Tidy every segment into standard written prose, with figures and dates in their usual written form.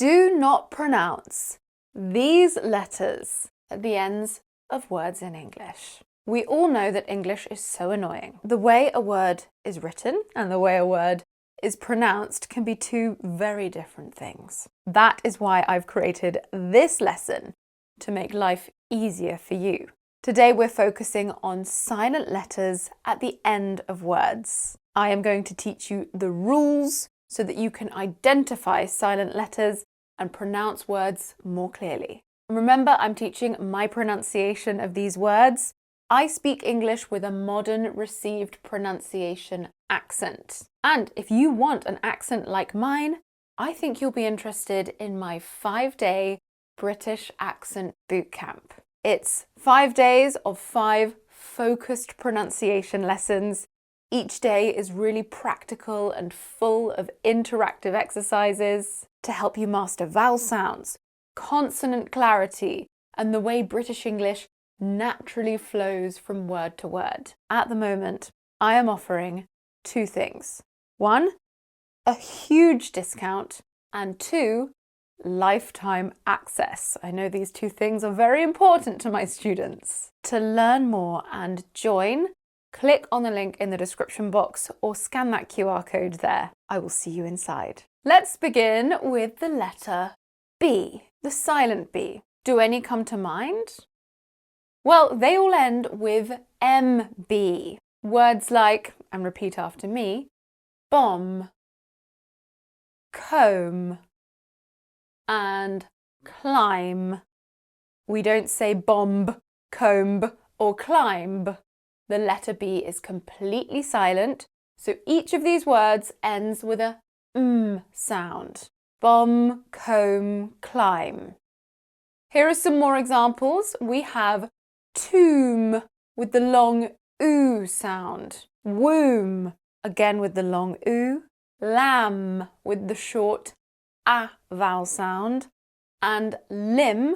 Do not pronounce these letters at the ends of words in English. We all know that English is so annoying. The way a word is written and the way a word is pronounced can be two very different things. That is why I've created this lesson to make life easier for you. Today we're focusing on silent letters at the end of words. I am going to teach you the rules so that you can identify silent letters and pronounce words more clearly. Remember, I'm teaching my pronunciation of these words. I speak English with a modern received pronunciation accent. And if you want an accent like mine, I think you'll be interested in my 5-day British accent bootcamp. It's 5 days of 5 focused pronunciation lessons. Each day is really practical and full of interactive exercises to help you master vowel sounds, consonant clarity, and the way British English naturally flows from word to word. At the moment, I am offering 2 things. 1, a huge discount, and 2, lifetime access. I know these 2 things are very important to my students. To learn more and join, click on the link in the description box or scan that QR code there. I will see you inside. Let's begin with the letter B, the silent B. Do any come to mind? Well, they all end with MB. Words like, and repeat after me, bomb, comb, and climb. We don't say bomb, comb, or climb. The letter B is completely silent, so each of these words ends with a sound. Bomb, comb, climb. Here are some more examples. We have tomb with the long oo sound. Womb, again with the long oo. Lamb with the short a vowel sound, and limb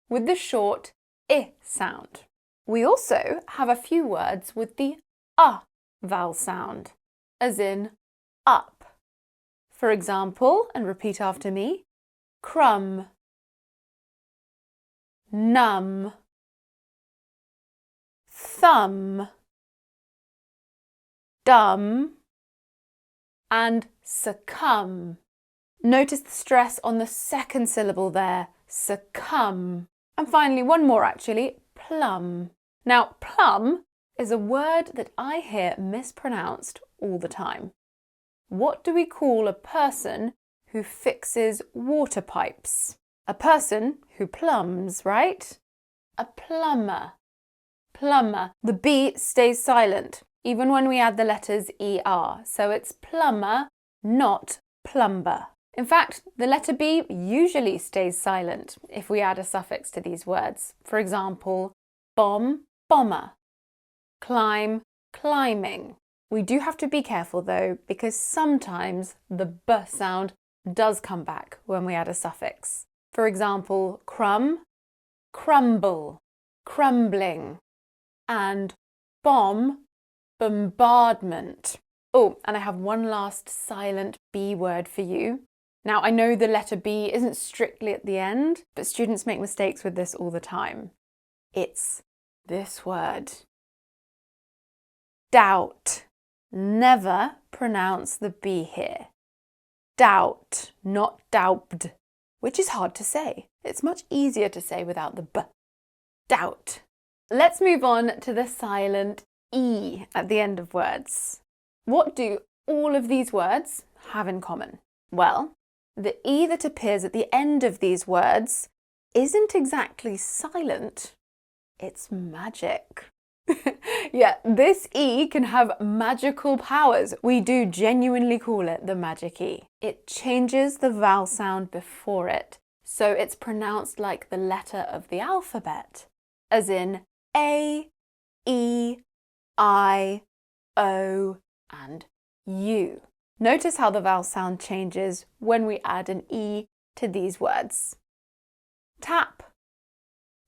with the short I sound. We also have a few words with the vowel sound, as in up. For example, and repeat after me, crumb, numb, thumb, dumb, and succumb. Notice the stress on the second syllable there, succumb. And finally, one more actually, plum. Now, plum is a word that I hear mispronounced all the time. What do we call a person who fixes water pipes? A person who plumbs, right? A plumber. Plumber. The B stays silent, even when we add the letters ER. So it's plumber, not plumber. In fact, the letter B usually stays silent if we add a suffix to these words. For example, bomb, bomber, climb, climbing. We do have to be careful though, because sometimes the B sound does come back when we add a suffix. For example, crumb, crumble, crumbling, and bomb, bombardment. Oh, and I have one last silent B word for you. Now, I know the letter B isn't strictly at the end, but students make mistakes with this all the time. It's this word. Doubt. Never pronounce the B here. Doubt, not daubed, which is hard to say. It's much easier to say without the B. Doubt. Let's move on to the silent E at the end of words. What do all of these words have in common? Well, the E that appears at the end of these words isn't exactly silent, it's magic. Yeah, this E can have magical powers. We do genuinely call it the magic E. It changes the vowel sound before it, so it's pronounced like the letter of the alphabet, as in A, E, I, O, and U. Notice how the vowel sound changes when we add an E to these words. Tap,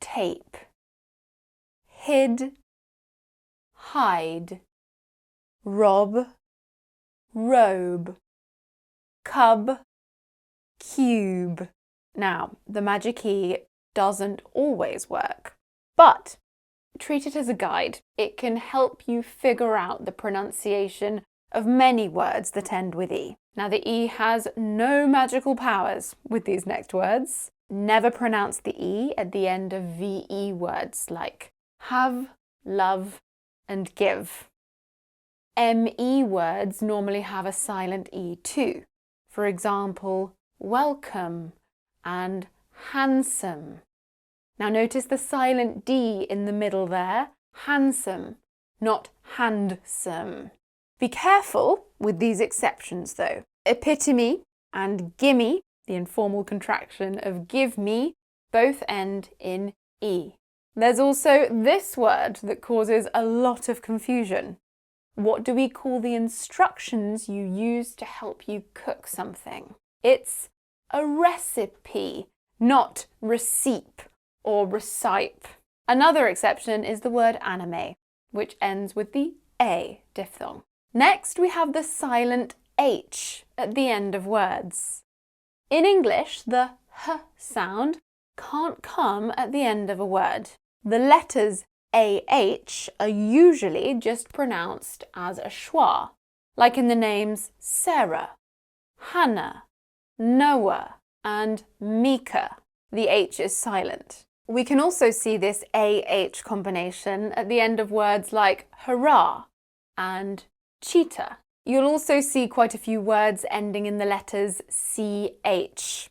tape, hid, hide, rob, robe, cub, cube, Now, the magic E doesn't always work, but treat it as a guide. It can help you figure out the pronunciation of many words that end with E. Now, the E has no magical powers with these next words. Never pronounce the E at the end of VE words like have, love, and give. ME words normally have a silent E too. For example, welcome and handsome. Now notice the silent D in the middle there, handsome, not handsome. Be careful with these exceptions though. Epitome and gimme, the informal contraction of give me, both end in E. There's also this word that causes a lot of confusion. What do we call the instructions you use to help you cook something? It's a recipe, not receipt or recipe. Another exception is the word anime, which ends with the A diphthong. Next, we have the silent H at the end of words. In English, the H sound can't come at the end of a word. The letters AH are usually just pronounced as a schwa, like in the names Sarah, Hannah, Noah, and Mika. The H is silent. We can also see this AH combination at the end of words like hurrah and cheetah. You'll also see quite a few words ending in the letters CH.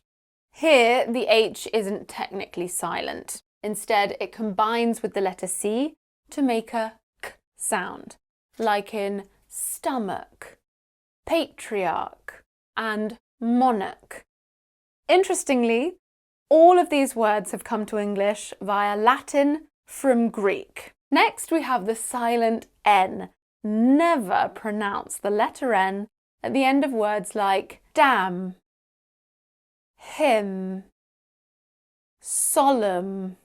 Here, the H isn't technically silent. Instead, it combines with the letter C to make a K sound, like in stomach, patriarch, and monarch. Interestingly, all of these words have come to English via Latin from Greek. Next, we have the silent N. Never pronounce the letter N at the end of words like damn, hymn, solemn,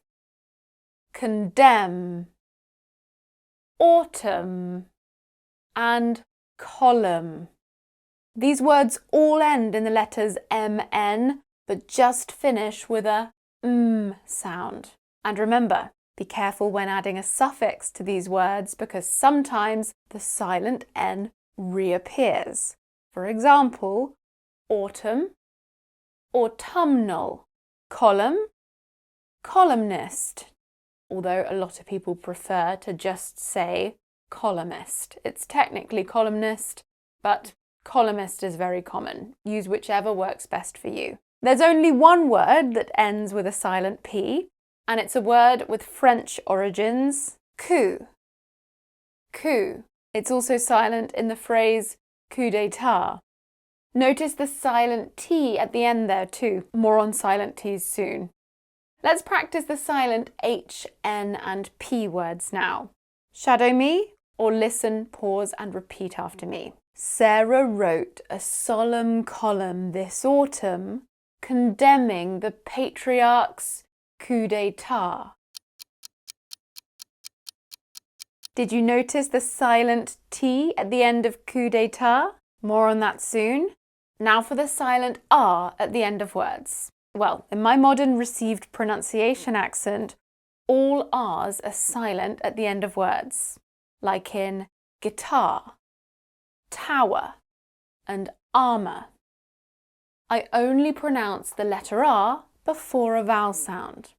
condemn, autumn, and column. These words all end in the letters MN, but just finish with a sound. And remember, be careful when adding a suffix to these words because sometimes the silent N reappears. For example, autumn, autumnal, column, columnist. Although a lot of people prefer to just say columnist. It's technically columnist, but columnist is very common. Use whichever works best for you. There's only one word that ends with a silent P, and it's a word with French origins, coup. Coup. It's also silent in the phrase coup d'état. Notice the silent T at the end there too. More on silent T's soon. Let's practice the silent H, N, and P words now. Shadow me, or listen, pause, and repeat after me. Sarah wrote a solemn column this autumn condemning the patriarch's coup d'état. Did you notice the silent T at the end of coup d'état? More on that soon. Now for the silent R at the end of words. Well, in my modern received pronunciation accent, all R's are silent at the end of words, like in guitar, tower, and armour. I only pronounce the letter R before a vowel sound.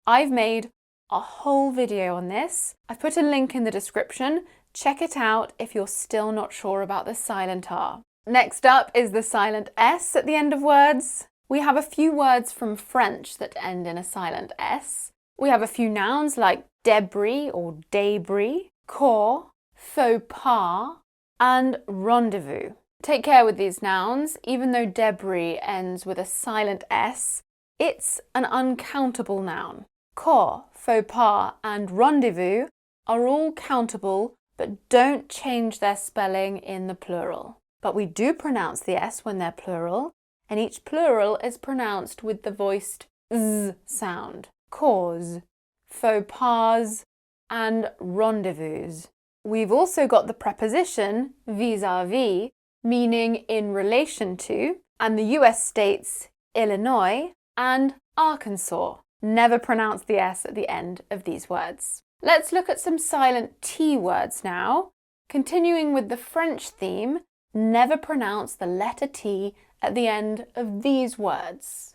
I've made a whole video on this. I've put a link in the description. Check it out if you're still not sure about the silent R. Next up is the silent S at the end of words. We have a few words from French that end in a silent S. We have a few nouns like debris or débris, corps, faux pas, and rendezvous. Take care with these nouns. Even though debris ends with a silent S, it's an uncountable noun. Corps, faux pas, and rendezvous are all countable, but don't change their spelling in the plural. But we do pronounce the S when they're plural, and each plural is pronounced with the voiced Z sound. Cause, faux pas, and rendezvous. We've also got the preposition vis-à-vis, meaning in relation to, and the US states Illinois and Arkansas. Never pronounce the S at the end of these words. Let's look at some silent T words now. Continuing with the French theme, never pronounce the letter T at the end of these words.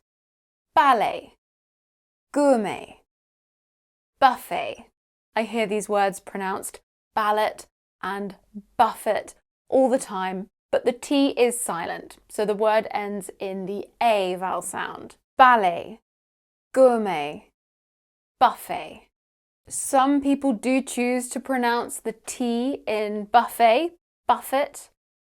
Ballet, gourmet, buffet. I hear these words pronounced ballot and buffet all the time, but the T is silent, so the word ends in the A vowel sound. Ballet, gourmet, buffet. Some people do choose to pronounce the T in buffet, buffet.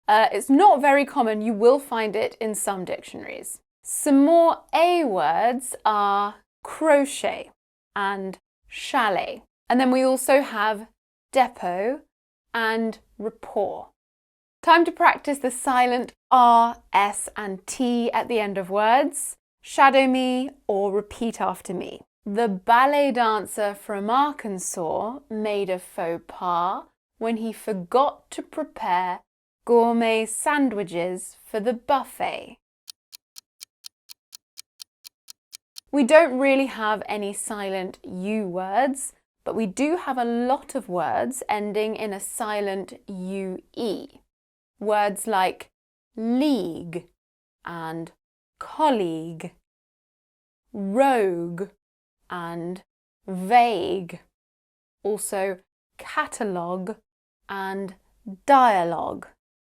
It's not very common. You will find it in some dictionaries. Some more A words are crochet and chalet. And then we also have depot and rapport. Time to practice the silent R, S and T at the end of words. Shadow me or repeat after me. The ballet dancer from Arkansas made a faux pas when he forgot to prepare gourmet sandwiches for the buffet. We don't really have any silent U words, but we do have a lot of words ending in a silent UE. Words like league and colleague, rogue and vague. Also catalogue and dialogue.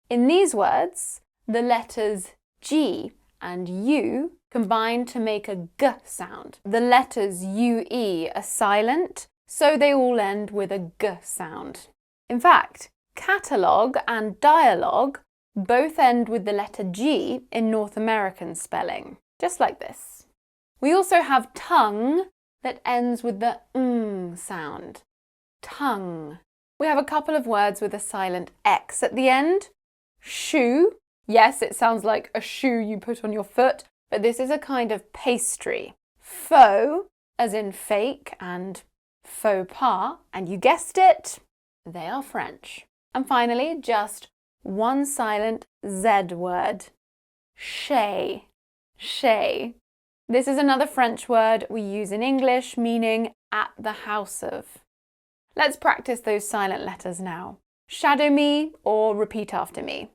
In these words, the letters G and U combine to make a G sound. The letters UE are silent, so they all end with a G sound. In fact, catalogue and dialogue both end with the letter G in North American spelling, just like this. We also have tongue that ends with the ng sound. Tongue. We have a couple of words with a silent X at the end. Shoe. Yes, it sounds like a shoe you put on your foot, but this is a kind of pastry. Faux, as in fake, and faux pas, and you guessed it, they are French. And finally, just one silent Z word. Chez. Chez. This is another French word we use in English, meaning at the house of. Let's practice those silent letters now. Shadow me or repeat after me.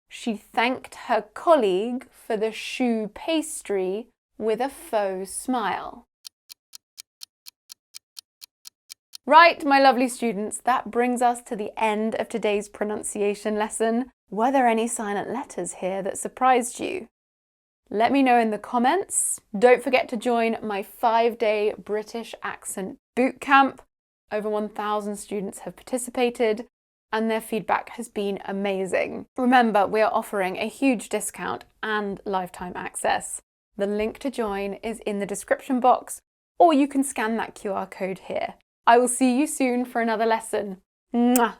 She thanked her colleague for the choux pastry with a faux smile. Right, my lovely students, that brings us to the end of today's pronunciation lesson. Were there any silent letters here that surprised you? Let me know in the comments. Don't forget to join my 5-day British accent bootcamp. Over 1,000 students have participated and their feedback has been amazing. Remember, we are offering a huge discount and lifetime access. The link to join is in the description box, or you can scan that QR code here. I will see you soon for another lesson. Mwah!